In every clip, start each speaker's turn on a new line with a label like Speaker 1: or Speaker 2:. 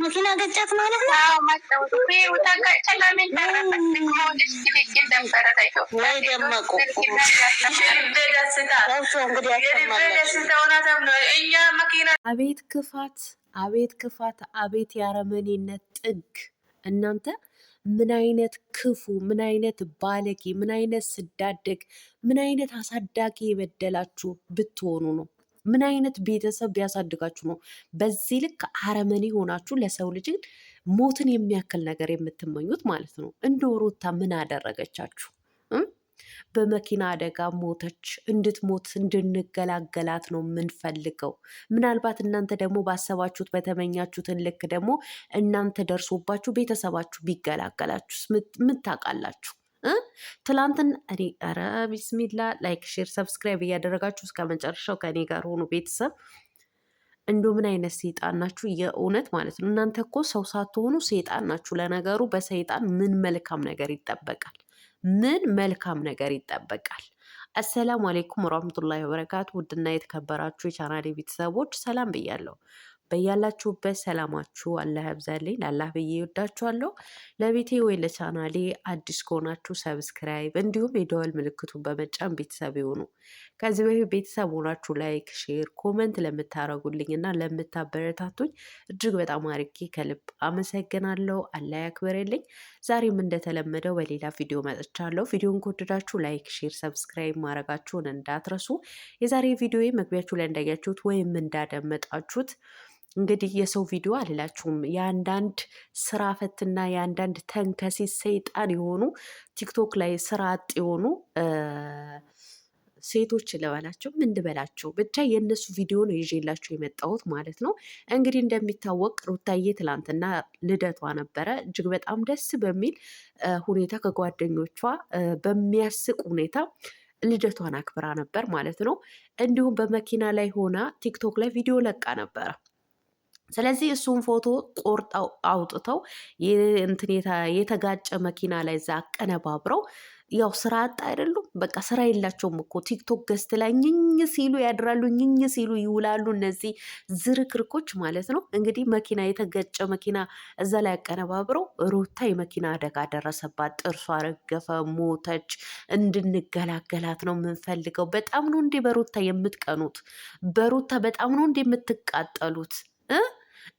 Speaker 1: መኪና ገጫት ማለት ነው። ወይ ደመቁ
Speaker 2: አቤት ክፋት፣ አቤት ክፋት፣ አቤት የአረመኔነት ጥግ! እናንተ ምን አይነት ክፉ፣ ምን አይነት ባለጌ፣ ምን አይነት ስዳደግ፣ ምን አይነት አሳዳጊ የበደላችሁ ብትሆኑ ነው? ምን አይነት ቤተሰብ ቢያሳድጋችሁ ነው በዚህ ልክ አረመኔ ሆናችሁ ለሰው ልጅ ሞትን የሚያክል ነገር የምትመኙት ማለት ነው? እንደ ሩታ ምን አደረገቻችሁ? በመኪና አደጋ ሞተች። እንድትሞት እንድንገላገላት ነው የምንፈልገው። ምናልባት እናንተ ደግሞ ባሰባችሁት በተመኛችሁትን ልክ ደግሞ እናንተ ደርሶባችሁ ቤተሰባችሁ ቢገላገላችሁስ ምን ታውቃላችሁ? ትላንትን እኔ ኧረ ቢስሚላ ላይክ፣ ሼር፣ ሰብስክራይብ እያደረጋችሁ እስከ መጨረሻው ከእኔ ጋር ሆኑ ቤተሰብ። እንዶ ምን አይነት ሰይጣን ናችሁ የእውነት ማለት ነው። እናንተ እኮ ሰው ሳትሆኑ ሰይጣን ናችሁ። ለነገሩ በሰይጣን ምን መልካም ነገር ይጠበቃል? ምን መልካም ነገር ይጠበቃል? አሰላሙ አሌይኩም ወራህመቱላሂ ወበረካቱ። ውድና የተከበራችሁ የቻናሌ ቤተሰቦች ሰላም ብያለሁ። በያላችሁበት ሰላማችሁ አላህ ያብዛልኝ። ላላህ ብዬ ይወዳችኋለሁ። ለቤቴ ወይ ለቻናሌ አዲስ ከሆናችሁ ሰብስክራይብ እንዲሁም የደወል ምልክቱን በመጫን ቤተሰብ ይሁኑ። ከዚህ በፊት ቤተሰብ ሆናችሁ ላይክ፣ ሼር፣ ኮመንት ለምታደርጉልኝ እና ለምታበረታቱኝ እጅግ በጣም አርጌ ከልብ አመሰግናለሁ። አላህ ያክብርልኝ። ዛሬም እንደተለመደው በሌላ ቪዲዮ መጥቻለሁ። ቪዲዮን ከወደዳችሁ ላይክ፣ ሼር፣ ሰብስክራይብ ማድረጋችሁን እንዳትረሱ። የዛሬ ቪዲዮ መግቢያችሁ ላይ እንዳያችሁት ወይም እንዳደመጣችሁት እንግዲህ የሰው ቪዲዮ አልላችሁም። የአንዳንድ ስራ ፈትና የአንዳንድ ተንከሲስ ሰይጣን የሆኑ ቲክቶክ ላይ ስራ አጥ የሆኑ ሴቶች ልበላቸው ምን ልበላቸው ብቻ የእነሱ ቪዲዮ ነው ይዤላቸው የመጣሁት ማለት ነው። እንግዲህ እንደሚታወቅ ሩታዬ ትላንትና ልደቷ ነበረ። እጅግ በጣም ደስ በሚል ሁኔታ ከጓደኞቿ በሚያስቅ ሁኔታ ልደቷን አክብራ ነበር ማለት ነው። እንዲሁም በመኪና ላይ ሆና ቲክቶክ ላይ ቪዲዮ ለቃ ነበረ። ስለዚህ እሱን ፎቶ ቆርጠው አውጥተው የተጋጨ መኪና ላይ እዛ አቀነባብረው ያው ስራ አጣ አይደሉም። በቃ ስራ የላቸውም እኮ ቲክቶክ ገስት ላይ ኝኝ ሲሉ ያድራሉ፣ ኝኝ ሲሉ ይውላሉ። እነዚህ ዝርክርኮች ማለት ነው። እንግዲህ መኪና የተገጨ መኪና እዛ ላይ አቀነባብረው ሩታ የመኪና አደጋ ደረሰባት፣ ጥርሷ ረገፈ፣ ሞተች፣ እንድንገላገላት ነው የምንፈልገው። በጣም ነው እንዴ በሩታ የምትቀኑት? በሩታ በጣም ነው እንዴ የምትቃጠሉት?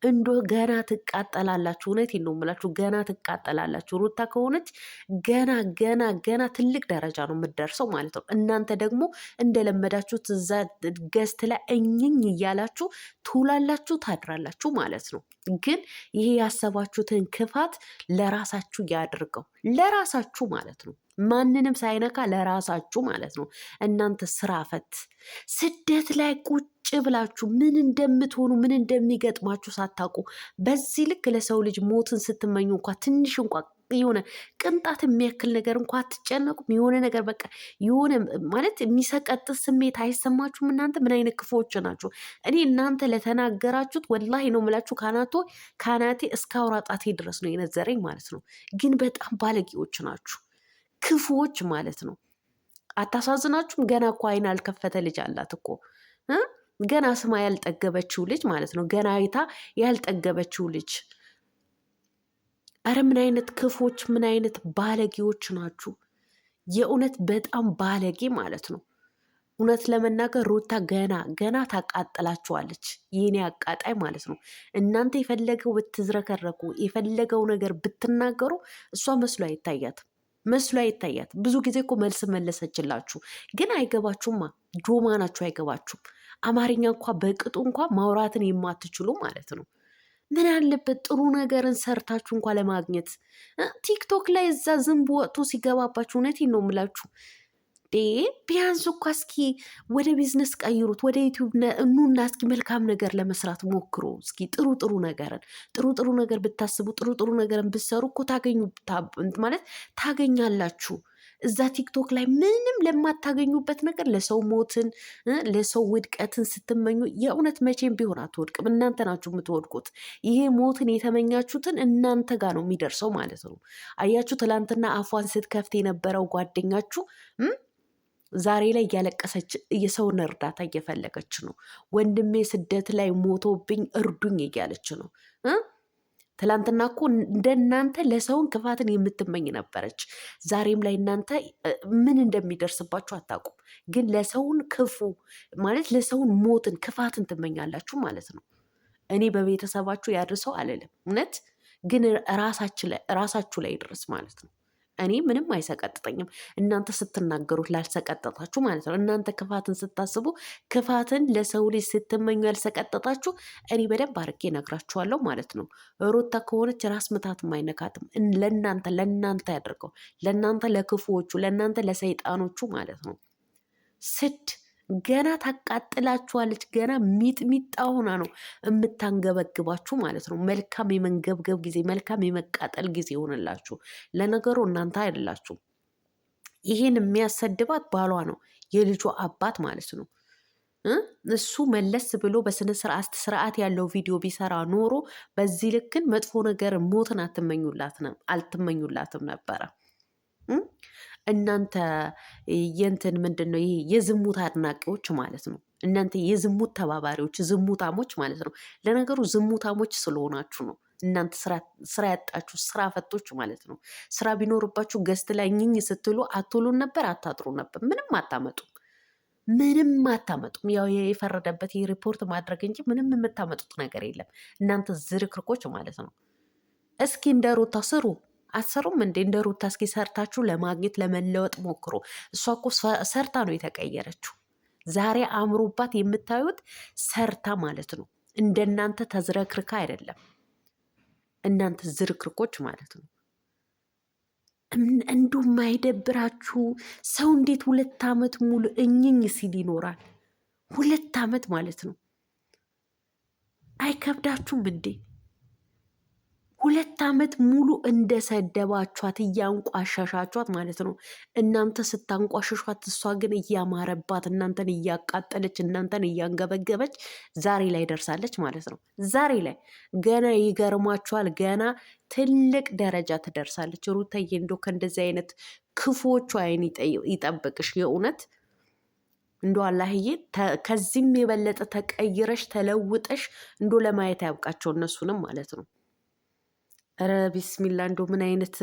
Speaker 2: እንዶ ገና ትቃጠላላችሁ። እውነቴን ነው የምላችሁ፣ ገና ትቃጠላላችሁ። ሩታ ከሆነች ገና ገና ገና ትልቅ ደረጃ ነው የምትደርሰው ማለት ነው። እናንተ ደግሞ እንደለመዳችሁት እዛ ገስት ላይ እኝኝ እያላችሁ ትውላላችሁ፣ ታድራላችሁ ማለት ነው። ግን ይሄ ያሰባችሁትን ክፋት ለራሳችሁ ያድርገው፣ ለራሳችሁ ማለት ነው። ማንንም ሳይነካ ለራሳችሁ ማለት ነው። እናንተ ስራ ፈት ስደት ላይ ቁጭ ብላችሁ ምን እንደምትሆኑ ምን እንደሚገጥማችሁ ሳታውቁ በዚህ ልክ ለሰው ልጅ ሞትን ስትመኙ እንኳ ትንሽ እንኳ የሆነ ቅንጣት የሚያክል ነገር እንኳ አትጨነቁም? የሆነ ነገር በቃ የሆነ ማለት የሚሰቀጥጥ ስሜት አይሰማችሁም? እናንተ ምን አይነት ክፉዎች ናችሁ? እኔ እናንተ ለተናገራችሁት ወላሂ ነው የምላችሁ ካናቴ እስከ አውራጣቴ ድረስ ነው የነዘረኝ ማለት ነው። ግን በጣም ባለጌዎች ናችሁ፣ ክፉዎች ማለት ነው። አታሳዝናችሁም? ገና እኮ አይን አልከፈተ ልጅ አላት እኮ ገና ስማ ያልጠገበችው ልጅ ማለት ነው። ገና አይታ ያልጠገበችው ልጅ። አረ ምን አይነት ክፎች፣ ምን አይነት ባለጌዎች ናችሁ? የእውነት በጣም ባለጌ ማለት ነው። እውነት ለመናገር ሩታ ገና ታቃጥላችኋለች። ይህኔ አቃጣይ ማለት ነው። እናንተ የፈለገው ብትዝረከረኩ የፈለገው ነገር ብትናገሩ እሷ መስሎ አይታያትም፣ መስሎ አይታያት። ብዙ ጊዜ እኮ መልስ መለሰችላችሁ፣ ግን አይገባችሁማ። ዶማ ናችሁ፣ አይገባችሁም። አማርኛ እንኳ በቅጡ እንኳ ማውራትን የማትችሉ ማለት ነው። ምን አለበት ጥሩ ነገርን ሰርታችሁ እንኳ ለማግኘት ቲክቶክ ላይ እዛ ዝንብ ወጥቶ ሲገባባችሁ፣ እውነቴን ነው የምላችሁ። ቢያንስ እኳ እስኪ ወደ ቢዝነስ ቀይሩት፣ ወደ ዩቲዩብ እኑና እስኪ መልካም ነገር ለመስራት ሞክሩ። እስኪ ጥሩ ነገር ብታስቡ፣ ጥሩ ነገርን ብትሰሩ እኮ ታገኛላችሁ። እዛ ቲክቶክ ላይ ምንም ለማታገኙበት ነገር ለሰው ሞትን ለሰው ውድቀትን ስትመኙ የእውነት መቼም ቢሆን አትወድቅም። እናንተ ናችሁ የምትወድቁት። ይሄ ሞትን የተመኛችሁትን እናንተ ጋር ነው የሚደርሰው ማለት ነው። አያችሁ፣ ትላንትና አፏን ስትከፍት የነበረው ጓደኛችሁ ዛሬ ላይ እያለቀሰች የሰውን እርዳታ እየፈለገች ነው። ወንድሜ ስደት ላይ ሞቶብኝ እርዱኝ እያለች ነው። ትላንትና እኮ እንደናንተ ለሰውን ክፋትን የምትመኝ ነበረች። ዛሬም ላይ እናንተ ምን እንደሚደርስባችሁ አታውቁም። ግን ለሰውን ክፉ ማለት ለሰውን ሞትን ክፋትን ትመኛላችሁ ማለት ነው። እኔ በቤተሰባችሁ ያድርሰው አልልም፣ እውነት ግን ራሳችሁ ላይ ድረስ ማለት ነው። እኔ ምንም አይሰቀጥጠኝም እናንተ ስትናገሩት ላልሰቀጠጣችሁ ማለት ነው። እናንተ ክፋትን ስታስቡ ክፋትን ለሰው ልጅ ስትመኙ ያልሰቀጠጣችሁ እኔ በደንብ አድርጌ እነግራችኋለሁ ማለት ነው። ሩታ ከሆነች ራስ ምታትም አይነካትም። ለእናንተ ያደርገው ለእናንተ ለክፉዎቹ ለእናንተ ለሰይጣኖቹ ማለት ነው። ስድ ገና ታቃጥላችኋለች። ገና ሚጥሚጣ ሆና ነው የምታንገበግባችሁ ማለት ነው። መልካም የመንገብገብ ጊዜ፣ መልካም የመቃጠል ጊዜ ይሆንላችሁ። ለነገሩ እናንተ አይደላችሁም። ይሄን የሚያሰድባት ባሏ ነው፣ የልጇ አባት ማለት ነው። እሱ መለስ ብሎ በስነ ስርዓት ያለው ቪዲዮ ቢሰራ ኖሮ በዚህ ልክን መጥፎ ነገር ሞትን አልትመኙላትም ነበረ። እናንተ የንትን ምንድን ነው ይሄ የዝሙት አድናቂዎች ማለት ነው። እናንተ የዝሙት ተባባሪዎች ዝሙታሞች ማለት ነው። ለነገሩ ዝሙታሞች ስለሆናችሁ ነው እናንተ ስራ ያጣችሁ ስራ ፈቶች ማለት ነው። ስራ ቢኖርባችሁ ገስት ላይ ኝኝ ስትሉ አትሉን ነበር፣ አታጥሩ ነበር። ምንም አታመጡም። ያው የፈረደበት ሪፖርት ማድረግ እንጂ ምንም የምታመጡት ነገር የለም እናንተ ዝርክርኮች ማለት ነው። እስኪ እንደ ሩታ ስሩ። አትሰሩም እንዴ? እንደ ሩታ እስኪ ሰርታችሁ ለማግኘት ለመለወጥ ሞክሮ። እሷ እኮ ሰርታ ነው የተቀየረችው። ዛሬ አምሮባት የምታዩት ሰርታ ማለት ነው። እንደናንተ ተዝረክርካ አይደለም። እናንተ ዝርክርኮች ማለት ነው። እንዲሁ የማይደብራችሁ ሰው እንዴት 2 ዓመት ሙሉ እኝኝ ሲል ይኖራል? 2 ዓመት ማለት ነው። አይከብዳችሁም እንዴ? 2 ዓመት ሙሉ እንደሰደባችኋት እያንቋሻሻችኋት ማለት ነው። እናንተ ስታንቋሸሿት፣ እሷ ግን እያማረባት እናንተን እያቃጠለች እናንተን እያንገበገበች ዛሬ ላይ ደርሳለች ማለት ነው። ዛሬ ላይ ገና ይገርማችኋል። ገና ትልቅ ደረጃ ትደርሳለች ሩታዬ። እንደው ከእንደዚህ አይነት ክፉዎቹ አይን ይጠብቅሽ የእውነት እንዶ አላህዬ ከዚህም የበለጠ ተቀይረሽ ተለውጠሽ እንዶ ለማየት ያብቃቸው እነሱንም ማለት ነው። ኧረ ቢስሚላ እንዶ ምን አይነት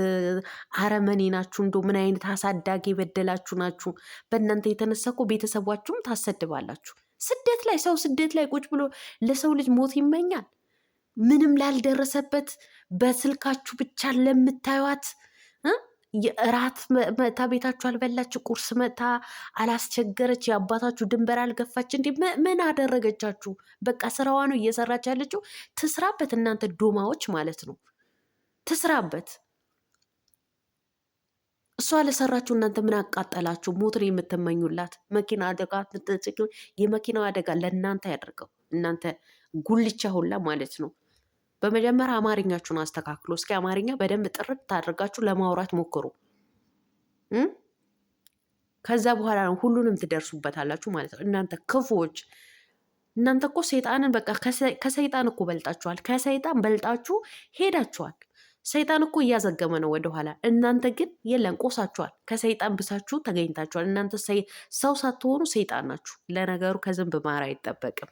Speaker 2: አረመኔ ናችሁ? እንዶ ምን አይነት አሳዳጊ የበደላችሁ ናችሁ? በእናንተ የተነሳ እኮ ቤተሰባችሁም ታሰድባላችሁ። ሰው ስደት ላይ ቁጭ ብሎ ለሰው ልጅ ሞት ይመኛል። ምንም ላልደረሰበት በስልካችሁ ብቻ ለምታዩት እራት መታ ቤታችሁ አልበላች፣ ቁርስ መታ አላስቸገረች፣ የአባታችሁ ድንበር አልገፋች። እንዲ ምን አደረገቻችሁ? በቃ ስራዋ ነው እየሰራች ያለችው። ትስራበት እናንተ ዶማዎች ማለት ነው። ትስራበት። እሷ ለሰራችሁ እናንተ ምን አቃጠላችሁ? ሞትን የምትመኙላት መኪና አደጋ፣ የመኪናው አደጋ ለእናንተ ያደርገው እናንተ ጉልቻ ሁላ ማለት ነው። በመጀመሪያ አማርኛችሁን አስተካክሎ እስኪ አማርኛ በደንብ ጥርት አድርጋችሁ ለማውራት ሞክሩ። ከዛ በኋላ ነው ሁሉንም ትደርሱበታላችሁ ማለት ነው። እናንተ ክፉዎች፣ እናንተ እኮ ሰይጣንን በቃ ከሰይጣን እኮ በልጣችኋል። ከሰይጣን በልጣችሁ ሄዳችኋል። ሰይጣን እኮ እያዘገመ ነው ወደኋላ። እናንተ ግን የለን ቆሳችኋል። ከሰይጣን ብሳችሁ ተገኝታችኋል። እናንተ ሰው ሳትሆኑ ሰይጣን ናችሁ። ለነገሩ ከዝንብ ማር አይጠበቅም።